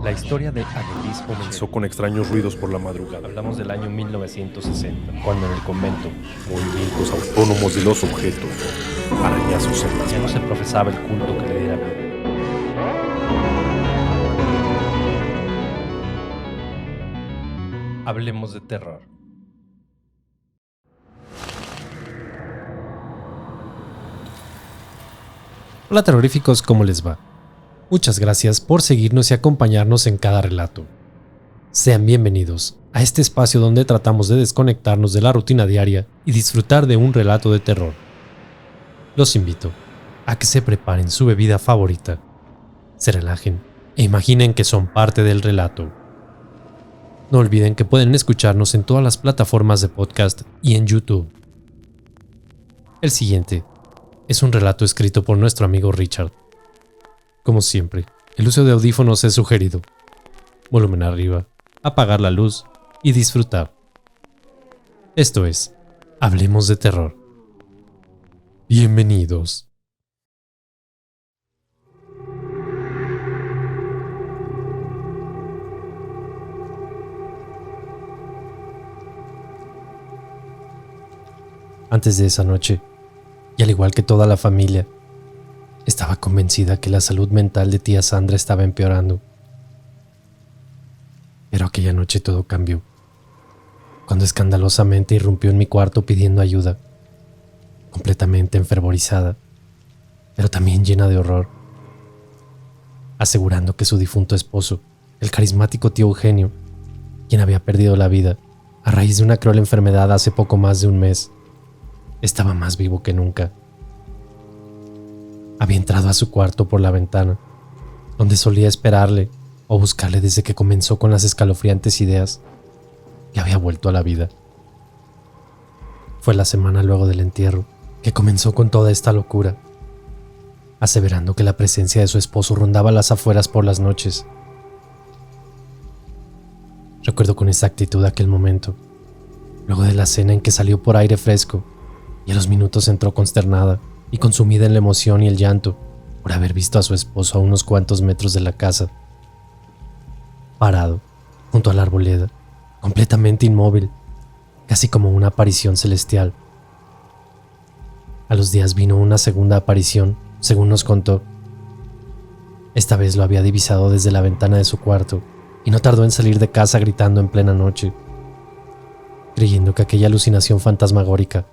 La historia de Adelis Comenzó con extraños ruidos por la madrugada. Hablamos del año 1960, cuando en el convento Movimientos autónomos de los objetos. Arañazos en las ya no se paredes. profesaba el culto que le diera vida. Hablemos de terror. Hola terroríficos, ¿cómo les va? Muchas gracias por seguirnos y acompañarnos en cada relato. Sean bienvenidos a este espacio donde tratamos de desconectarnos de la rutina diaria y disfrutar de un relato de terror. Los invito a que se preparen su bebida favorita, se relajen e imaginen que son parte del relato. No olviden que pueden escucharnos en todas las plataformas de podcast y en YouTube. El siguiente es un relato escrito por nuestro amigo Richard. Como siempre, el uso de audífonos es sugerido. Volumen arriba, apagar la luz y disfrutar. Esto es, Hablemos de Terror. Bienvenidos. Antes de esa noche, y al igual que toda la familia, estaba convencida que la salud mental de tía Sandra estaba empeorando. Pero aquella noche todo cambió, cuando escandalosamente irrumpió en mi cuarto pidiendo ayuda, completamente enfervorizada, pero también llena de horror, asegurando que su difunto esposo, el carismático tío Eugenio, quien había perdido la vida a raíz de una cruel enfermedad hace poco más de un mes, estaba más vivo que nunca. Había entrado a su cuarto por la ventana, donde solía esperarle o buscarle desde que comenzó con las escalofriantes ideas que había vuelto a la vida. Fue la semana luego del entierro que comenzó con toda esta locura, aseverando que la presencia de su esposo rondaba las afueras por las noches. Recuerdo con exactitud aquel momento, luego de la cena en que salió por aire fresco y a los minutos entró consternada y consumida en la emoción y el llanto por haber visto a su esposo a unos cuantos metros de la casa, parado junto a la arboleda, completamente inmóvil, casi como una aparición celestial. A los días vino una segunda aparición, según nos contó. Esta vez lo había divisado desde la ventana de su cuarto y no tardó en salir de casa gritando en plena noche, creyendo que aquella alucinación fantasmagórica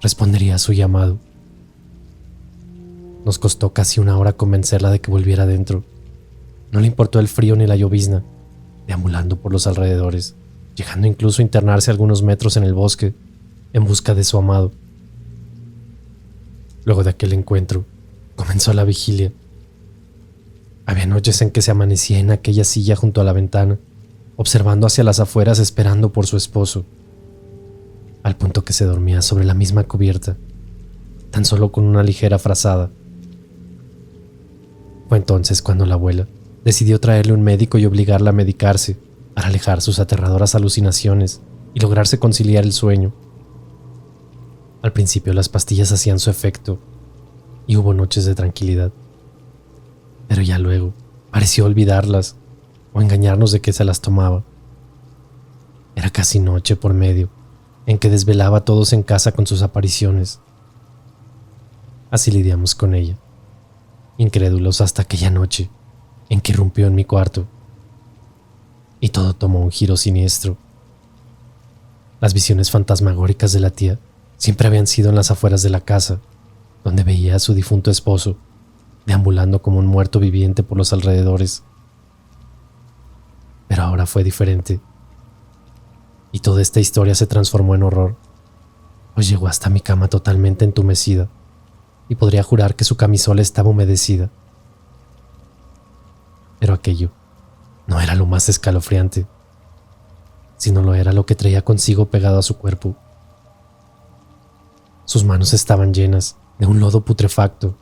respondería a su llamado. Nos costó casi una hora convencerla de que volviera adentro. No le importó el frío ni la llovizna, deambulando por los alrededores, llegando incluso a internarse algunos metros en el bosque en busca de su amado. Luego de aquel encuentro, comenzó la vigilia. Había noches en que se amanecía en aquella silla junto a la ventana, observando hacia las afueras esperando por su esposo, al punto que se dormía sobre la misma cubierta, tan solo con una ligera frazada. Fue entonces cuando la abuela decidió traerle un médico y obligarla a medicarse para alejar sus aterradoras alucinaciones y lograrse conciliar el sueño. Al principio las pastillas hacían su efecto y hubo noches de tranquilidad, pero ya luego pareció olvidarlas o engañarnos de que se las tomaba. Era casi noche por medio en que desvelaba a todos en casa con sus apariciones. Así lidiamos con ella, incrédulos hasta aquella noche en que irrumpió en mi cuarto y todo tomó un giro siniestro. Las visiones fantasmagóricas de la tía siempre habían sido en las afueras de la casa, donde veía a su difunto esposo deambulando como un muerto viviente por los alrededores. Pero ahora fue diferente, y toda esta historia se transformó en horror, pues llegó hasta mi cama totalmente entumecida, y podría jurar que su camisola estaba humedecida. Pero aquello no era lo más escalofriante, sino lo era lo que traía consigo pegado a su cuerpo. Sus manos estaban llenas de un lodo putrefacto,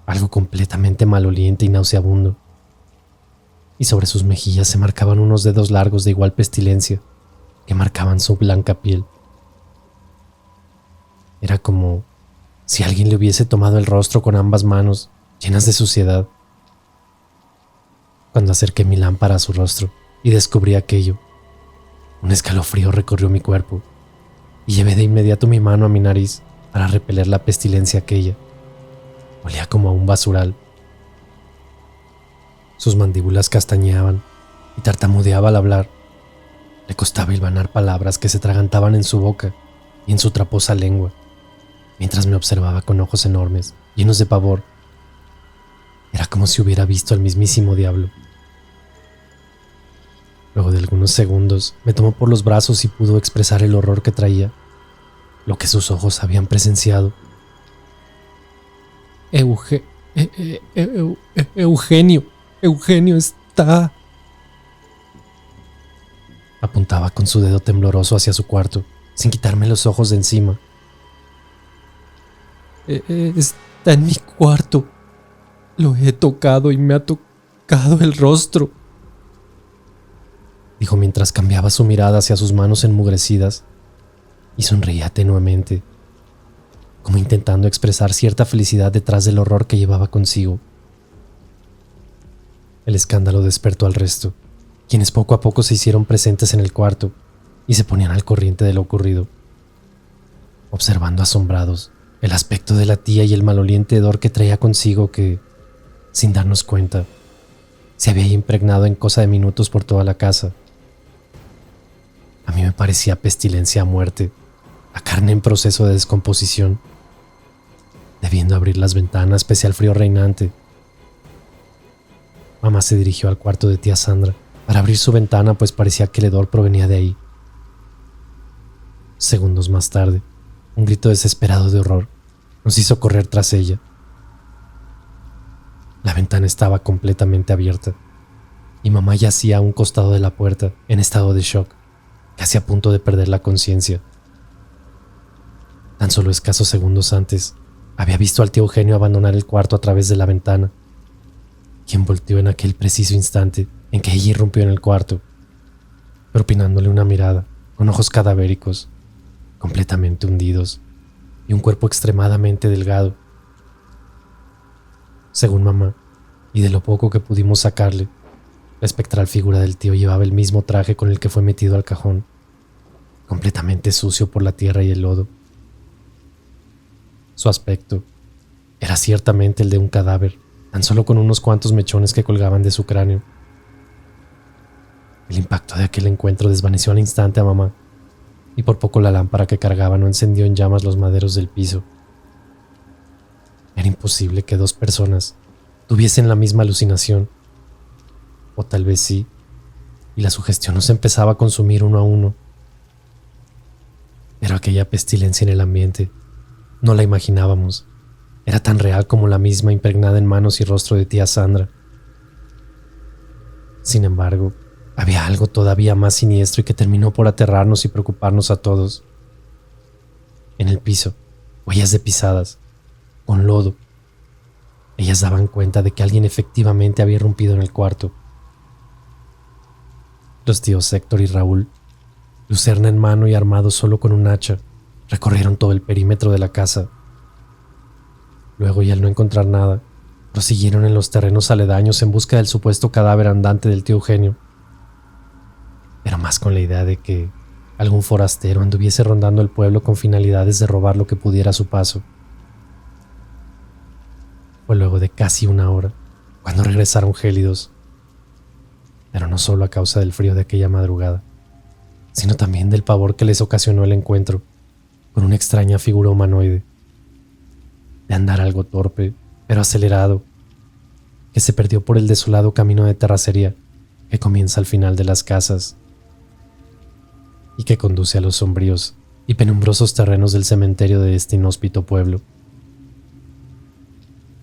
algo completamente maloliente y nauseabundo, y sobre sus mejillas se marcaban unos dedos largos de igual pestilencia que marcaban su blanca piel. Era como si alguien le hubiese tomado el rostro con ambas manos, llenas de suciedad. Cuando acerqué mi lámpara a su rostro y descubrí aquello, un escalofrío recorrió mi cuerpo y llevé de inmediato mi mano a mi nariz para repeler la pestilencia aquella. Olía como a un basural. Sus mandíbulas castañeaban y tartamudeaba al hablar. Le costaba hilvanar palabras que se atragantaban en su boca y en su traposa lengua, mientras me observaba con ojos enormes, llenos de pavor. Era como si hubiera visto al mismísimo diablo. Luego de algunos segundos, me tomó por los brazos y pudo expresar el horror que traía, lo que sus ojos habían presenciado. Eugenio está... Apuntaba con su dedo tembloroso hacia su cuarto, sin quitarme los ojos de encima. Está en mi cuarto. Lo he tocado y me ha tocado el rostro, dijo mientras cambiaba su mirada hacia sus manos enmugrecidas y sonreía tenuemente, como intentando expresar cierta felicidad detrás del horror que llevaba consigo. El escándalo despertó al resto, quienes poco a poco se hicieron presentes en el cuarto y se ponían al corriente de lo ocurrido, observando asombrados el aspecto de la tía y el maloliente hedor que traía consigo que, sin darnos cuenta, se había impregnado en cosa de minutos por toda la casa. A mí me parecía pestilencia a muerte, a carne en proceso de descomposición, debiendo abrir las ventanas pese al frío reinante. Mamá se dirigió al cuarto de tía Sandra para abrir su ventana, pues parecía que el hedor provenía de ahí. Segundos más tarde, un grito desesperado de horror nos hizo correr tras ella. La ventana estaba completamente abierta y mamá yacía a un costado de la puerta en estado de shock, casi a punto de perder la conciencia. Tan solo escasos segundos antes, había visto al tío Eugenio abandonar el cuarto a través de la ventana, quien volteó en aquel preciso instante en que ella irrumpió en el cuarto, propinándole una mirada con ojos cadavéricos, completamente hundidos, y un cuerpo extremadamente delgado. Según mamá, y de lo poco que pudimos sacarle, la espectral figura del tío llevaba el mismo traje con el que fue metido al cajón, completamente sucio por la tierra y el lodo. Su aspecto era ciertamente el de un cadáver, tan solo con unos cuantos mechones que colgaban de su cráneo. El impacto de aquel encuentro desvaneció al instante a mamá, y por poco la lámpara que cargaba no encendió en llamas los maderos del piso. Era imposible que dos personas tuviesen la misma alucinación, o tal vez sí, y la sugestión nos empezaba a consumir uno a uno. Pero aquella pestilencia en el ambiente no la imaginábamos. Era tan real como la misma impregnada en manos y rostro de tía Sandra. Sin embargo, había algo todavía más siniestro y que terminó por aterrarnos y preocuparnos a todos. En el piso, huellas de pisadas, con lodo. Ellas daban cuenta de que alguien efectivamente había irrumpido en el cuarto. Los tíos Héctor y Raúl, lucerna en mano y armados solo con un hacha, recorrieron todo el perímetro de la casa. Luego, y al no encontrar nada, prosiguieron en los terrenos aledaños en busca del supuesto cadáver andante del tío Eugenio, pero más con la idea de que algún forastero anduviese rondando el pueblo con finalidades de robar lo que pudiera a su paso. Fue luego de casi una hora cuando regresaron gélidos, pero no solo a causa del frío de aquella madrugada, sino también del pavor que les ocasionó el encuentro con una extraña figura humanoide, de andar algo torpe, pero acelerado, que se perdió por el desolado camino de terracería que comienza al final de las casas y que conduce a los sombríos y penumbrosos terrenos del cementerio de este inhóspito pueblo.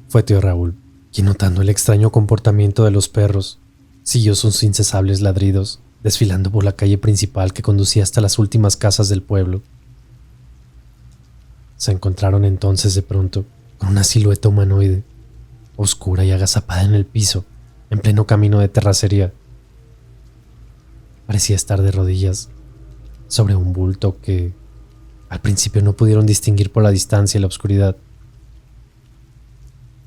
Fue tío Raúl quien, notando el extraño comportamiento de los perros, siguió sus incesables ladridos, desfilando por la calle principal que conducía hasta las últimas casas del pueblo. Se encontraron entonces de pronto con una silueta humanoide, oscura y agazapada en el piso, en pleno camino de terracería. Parecía estar de rodillas sobre un bulto que al principio no pudieron distinguir por la distancia y la oscuridad.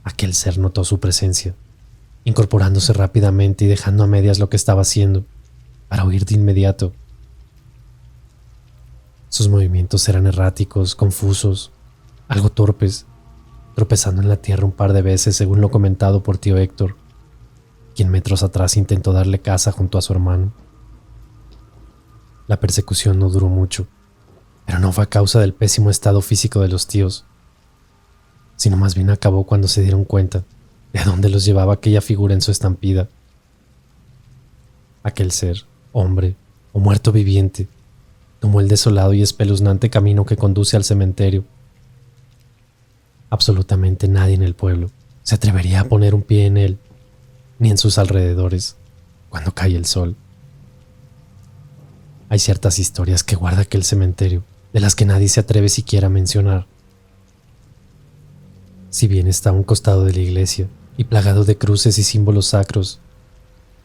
Aquel ser notó su presencia incorporándose rápidamente y dejando a medias lo que estaba haciendo, para huir de inmediato. Sus movimientos eran erráticos, confusos, algo torpes, tropezando en la tierra un par de veces según lo comentado por tío Héctor, quien metros atrás intentó darle caza junto a su hermano. La persecución no duró mucho, pero no fue a causa del pésimo estado físico de los tíos, sino más bien acabó cuando se dieron cuenta de a dónde los llevaba aquella figura en su estampida. Aquel ser, hombre o muerto viviente, tomó el desolado y espeluznante camino que conduce al cementerio. Absolutamente nadie en el pueblo se atrevería a poner un pie en él, ni en sus alrededores, cuando cae el sol. Hay ciertas historias que guarda aquel cementerio, de las que nadie se atreve siquiera a mencionar. Si bien está a un costado de la iglesia y plagado de cruces y símbolos sacros,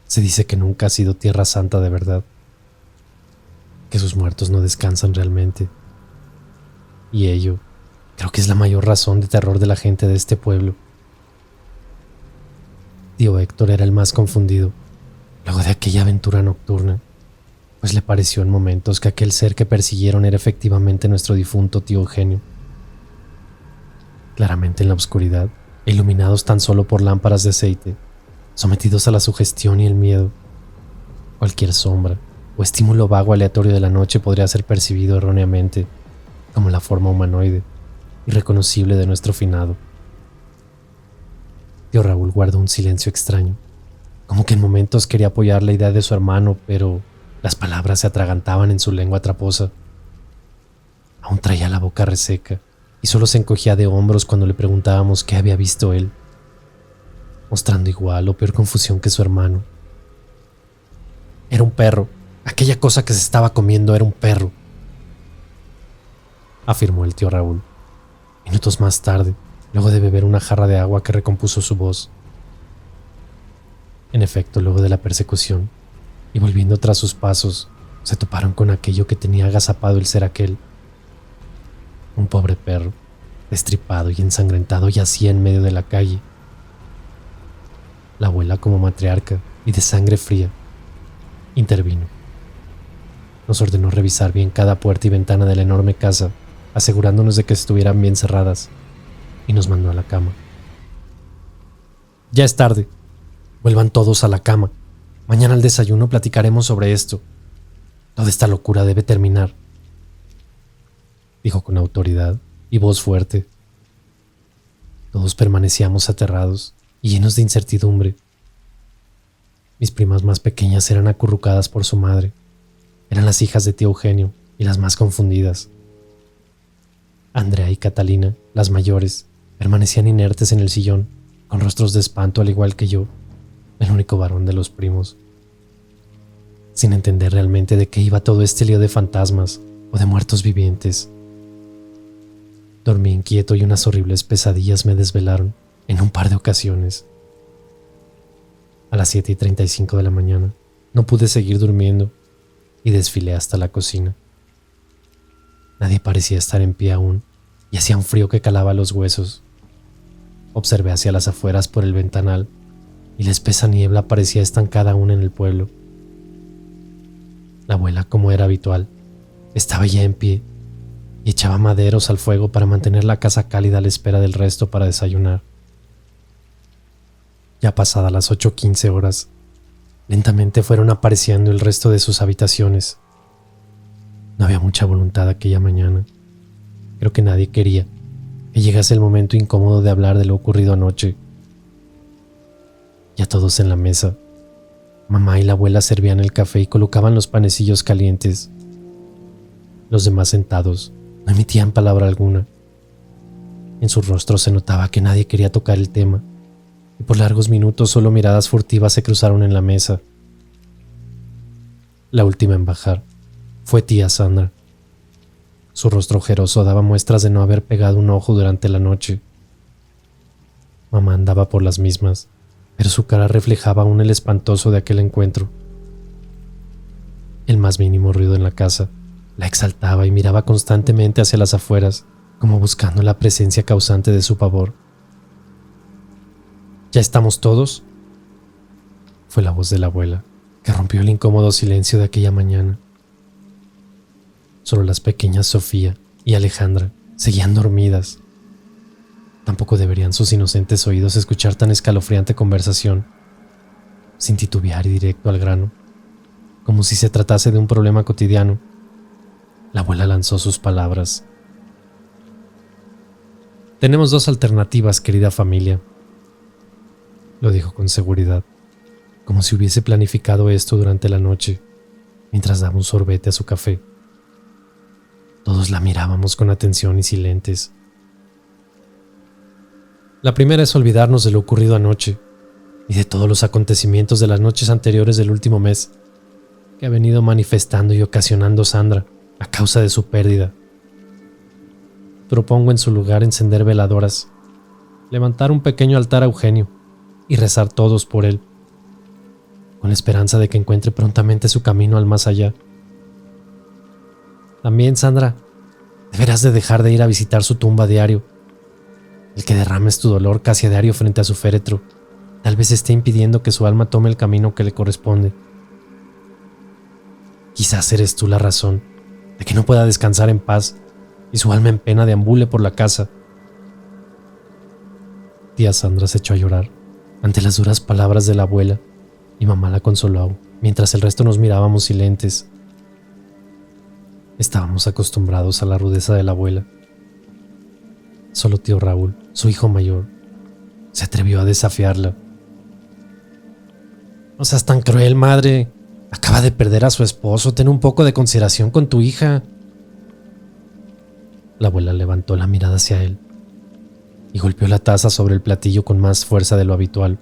se dice que nunca ha sido tierra santa de verdad, que sus muertos no descansan realmente. Y ello creo que es la mayor razón de terror de la gente de este pueblo. Tío Héctor era el más confundido, luego de aquella aventura nocturna, pues le pareció en momentos que aquel ser que persiguieron era efectivamente nuestro difunto tío Eugenio. Claramente en la oscuridad, e iluminados tan solo por lámparas de aceite, sometidos a la sugestión y el miedo, cualquier sombra o estímulo vago aleatorio de la noche podría ser percibido erróneamente como la forma humanoide, irreconocible de nuestro finado. Tío Raúl guardó un silencio extraño, como que en momentos quería apoyar la idea de su hermano, pero las palabras se atragantaban en su lengua traposa. Aún traía la boca reseca y solo se encogía de hombros cuando le preguntábamos qué había visto él, mostrando igual o peor confusión que su hermano. Era un perro. Aquella cosa que se estaba comiendo era un perro, afirmó el tío Raúl, minutos más tarde, luego de beber una jarra de agua que recompuso su voz. En efecto, luego de la persecución, y volviendo tras sus pasos, se toparon con aquello que tenía agazapado el ser aquel. Un pobre perro, destripado y ensangrentado, yacía en medio de la calle. La abuela, como matriarca y de sangre fría, intervino. Nos ordenó revisar bien cada puerta y ventana de la enorme casa, asegurándonos de que estuvieran bien cerradas, y nos mandó a la cama. Ya es tarde. Vuelvan todos a la cama. Mañana al desayuno platicaremos sobre esto. Toda esta locura debe terminar, dijo con autoridad y voz fuerte. Todos permanecíamos aterrados y llenos de incertidumbre. Mis primas más pequeñas eran acurrucadas por su madre. Eran las hijas de tío Eugenio y las más confundidas. Andrea y Catalina, las mayores, permanecían inertes en el sillón, con rostros de espanto al igual que yo, el único varón de los primos, sin entender realmente de qué iba todo este lío de fantasmas o de muertos vivientes. Dormí inquieto y unas horribles pesadillas me desvelaron en un par de ocasiones. A las 7:35 de la mañana no pude seguir durmiendo y desfilé hasta la cocina. Nadie parecía estar en pie aún y hacía un frío que calaba los huesos. Observé hacia las afueras por el ventanal y la espesa niebla parecía estancada aún en el pueblo. La abuela, como era habitual, estaba ya en pie y echaba maderos al fuego para mantener la casa cálida a la espera del resto para desayunar. Ya pasadas las 8:15 horas, lentamente fueron apareciendo el resto de sus habitaciones. No había mucha voluntad aquella mañana. Creo que nadie quería que llegase el momento incómodo de hablar de lo ocurrido anoche. Ya todos en la mesa, mamá y la abuela servían el café y colocaban los panecillos calientes. Los demás sentados no emitían palabra alguna. En sus rostros se notaba que nadie quería tocar el tema, y por largos minutos solo miradas furtivas se cruzaron en la mesa. La última en bajar fue tía Sandra. Su rostro ojeroso daba muestras de no haber pegado un ojo durante la noche. Mamá andaba por las mismas, pero su cara reflejaba aún el espantoso de aquel encuentro. El más mínimo ruido en la casa la exaltaba y miraba constantemente hacia las afueras, como buscando la presencia causante de su pavor. ¿Ya estamos todos?, Fue la voz de la abuela, que rompió el incómodo silencio de aquella mañana. Solo las pequeñas Sofía y Alejandra seguían dormidas. Tampoco deberían sus inocentes oídos escuchar tan escalofriante conversación, sin titubear y directo al grano, como si se tratase de un problema cotidiano. La abuela lanzó sus palabras. Tenemos dos alternativas, querida familia, lo dijo con seguridad, como si hubiese planificado esto durante la noche, mientras daba un sorbete a su café. Todos la mirábamos con atención y silentes. La primera es olvidarnos de lo ocurrido anoche y de todos los acontecimientos de las noches anteriores del último mes que ha venido manifestando y ocasionando Sandra a causa de su pérdida. Propongo en su lugar encender veladoras, levantar un pequeño altar a Eugenio y rezar todos por él, con la esperanza de que encuentre prontamente su camino al más allá. También, Sandra, deberás de dejar de ir a visitar su tumba a diario. El que derrames tu dolor casi a diario frente a su féretro tal vez esté impidiendo que su alma tome el camino que le corresponde. Quizás eres tú la razón de que no pueda descansar en paz y su alma en pena deambule por la casa. Tía Sandra se echó a llorar ante las duras palabras de la abuela y mamá la consoló, mientras el resto nos mirábamos silentes. Estábamos acostumbrados a la rudeza de la abuela. Solo tío Raúl, su hijo mayor, se atrevió a desafiarla. No seas tan cruel, madre. Acaba de perder a su esposo. Ten un poco de consideración con tu hija. La abuela levantó la mirada hacia él y golpeó la taza sobre el platillo con más fuerza de lo habitual.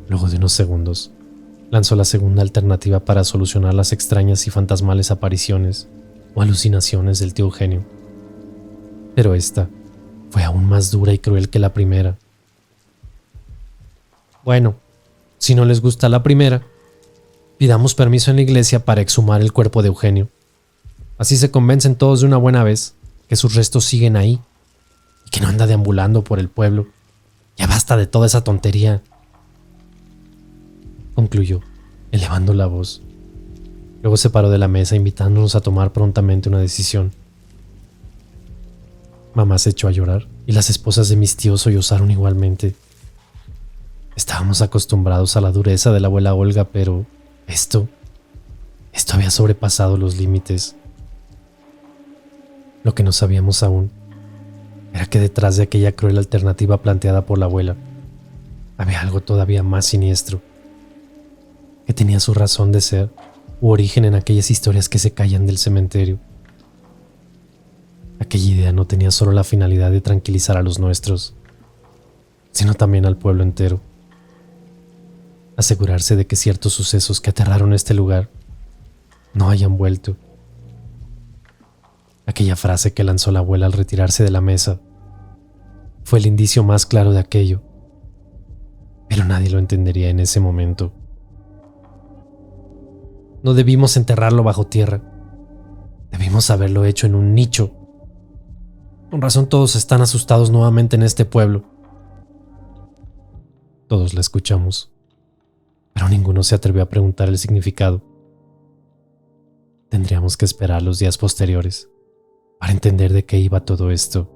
Luego de unos segundos, lanzó la segunda alternativa para solucionar las extrañas y fantasmales apariciones o alucinaciones del tío Eugenio. Pero esta fue aún más dura y cruel que la primera. Bueno, si no les gusta la primera, pidamos permiso en la iglesia para exhumar el cuerpo de Eugenio. Así se convencen todos de una buena vez que sus restos siguen ahí y que no anda deambulando por el pueblo. Ya basta de toda esa tontería, concluyó, elevando la voz. Luego se paró de la mesa invitándonos a tomar prontamente una decisión. Mamá se echó a llorar y las esposas de mis tíos sollozaron igualmente. Estábamos acostumbrados a la dureza de la abuela Olga, pero esto había sobrepasado los límites. Lo que no sabíamos aún era que detrás de aquella cruel alternativa planteada por la abuela había algo todavía más siniestro, que tenía su razón de ser u origen en aquellas historias que se callan del cementerio. Aquella idea no tenía solo la finalidad de tranquilizar a los nuestros, sino también al pueblo entero. Asegurarse de que ciertos sucesos que aterraron este lugar no hayan vuelto. Aquella frase que lanzó la abuela al retirarse de la mesa fue el indicio más claro de aquello, pero nadie lo entendería en ese momento. No debimos enterrarlo bajo tierra. Debimos haberlo hecho en un nicho. Con razón todos están asustados nuevamente en este pueblo. Todos la escuchamos, pero ninguno se atrevió a preguntar el significado. Tendríamos que esperar los días posteriores para entender de qué iba todo esto.